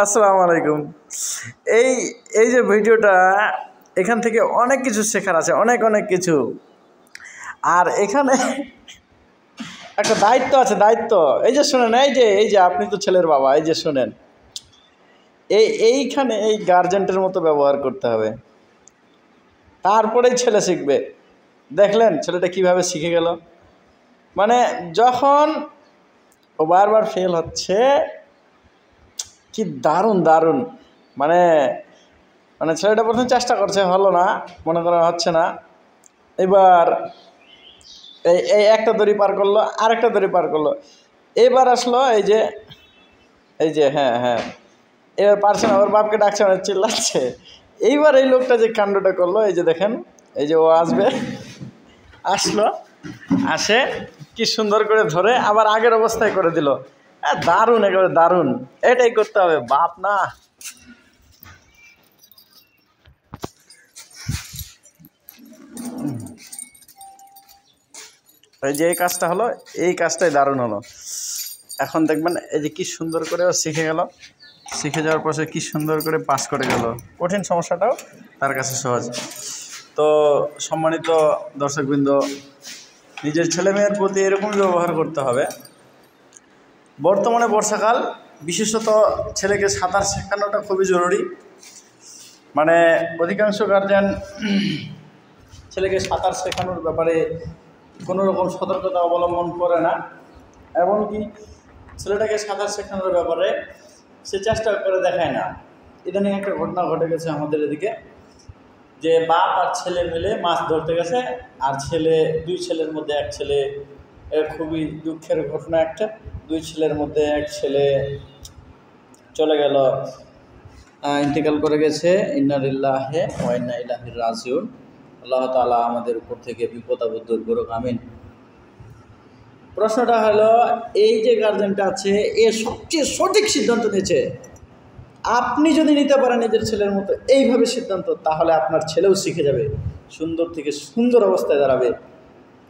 আসসালামু আলাইকুম। এই এই যে ভিডিওটা, এখান থেকে অনেক কিছু শেখার আছে, অনেক অনেক কিছু। আর এখানে একটা দায়িত্ব আছে, দায়িত্ব। এই যে শোনেন, এই যে আপনি তো ছেলের বাবা, এই যে শোনেন, এইখানে এই গার্জেন্টের মতো ব্যবহার করতে হবে, তারপরেই ছেলে শিখবে। দেখলেন ছেলেটা কিভাবে শিখে গেল? মানে যখন ও বারবার ফেল হচ্ছে, কি দারুণ দারুণ, মানে মানে ছেলেটা প্রথমে চেষ্টা করছে, হলো না, মনে করা হচ্ছে না। এবার এই এই একটা দড়ি পার করলো, আরেকটা দড়ি পার করলো, এবার আসলো এই যে হ্যাঁ হ্যাঁ, এবার পারছে না, ওর বাপকে ডাকছে, মানে চিল্লাচ্ছে। এইবার এই লোকটা যে কাণ্ডটা করলো, এই যে দেখেন, এই যে ও আসলো, আসে কি সুন্দর করে ধরে আবার আগের অবস্থায় করে দিল। দারুণ, একেবারে দারুণ। এটাই করতে হবে, বাপ না। এই যে এই কাজটা হলো, এই কাজটাই দারুণ হলো। এখন দেখবেন এই যে কি সুন্দর করে ও শিখে গেল, শিখে যাওয়ার পর সে কী সুন্দর করে পাস করে গেল। কঠিন সমস্যাটাও তার কাছে সহজ। তো সম্মানিত দর্শকবৃন্দ, নিজের ছেলেমেয়ের প্রতি এরকম ব্যবহার করতে হবে। বর্তমানে বর্ষাকাল, বিশেষত ছেলেকে সাঁতার শেখানোটা খুবই জরুরি। মানে অধিকাংশ গার্জেন ছেলেকে সাঁতার শেখানোর ব্যাপারে কোনো রকম সতর্কতা অবলম্বন করে না। এমনকি ছেলেটাকে সাঁতার শেখানোর ব্যাপারে সে চেষ্টা করে দেখায় না। ইদানিং একটা ঘটনা ঘটে গেছে আমাদের এদিকে, যে বাপ আর ছেলে মিলে মাছ ধরতে গেছে, আর দুই ছেলের মধ্যে এক ছেলে, খুবই দুঃখের ঘটনা একটা, দুই ছেলের মধ্যে এক ছেলে চলে গেল, ইন্তেকাল করে গেছে। ইন্না লিল্লাহি ওয়া ইন্না ইলাইহি রাজিউন। আল্লাহ তাআলা আমাদের উপর থেকে বিপদ আপদ দূর করুক, আমিন। প্রশ্নটা হলো, এই যে গার্জেনটা আছে, এ সবচেয়ে সঠিক সিদ্ধান্ত নিয়েছে। আপনি যদি নিতে পারেন নিজের ছেলের মতো এইভাবে সিদ্ধান্ত, তাহলে আপনার ছেলেও শিখে যাবে, সুন্দর থেকে সুন্দর অবস্থায় দাঁড়াবে।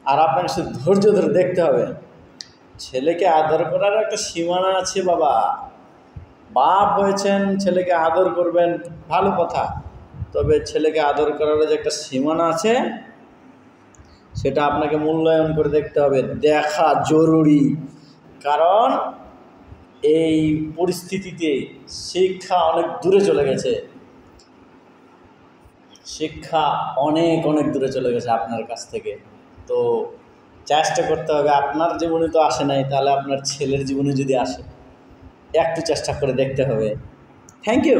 আর আপনাকে শুধু ধৈর্য ধরে দেখতে হবে। ছেলেকে আদর করার একটা সীমানা আছে বাবা। বাপ হয়েছেন, ছেলেকে আদর করবেন, ভালো কথা, তবে ছেলেকে আদর করার যে একটা সীমানা আছে, সেটা আপনাকে মূল্যায়ন করে দেখতে হবে, দেখা জরুরি। কারণ এই পরিস্থিতিতে শিক্ষা অনেক দূরে চলে গেছে, শিক্ষা অনেক অনেক দূরে চলে গেছে আপনার কাছ থেকে। তো চেষ্টা করতে হবে, আপনার জীবনে তো আসে নাই, তাহলে আপনার ছেলের জীবনে যদি আসে, একটু চেষ্টা করে দেখতে হবে। Thank you.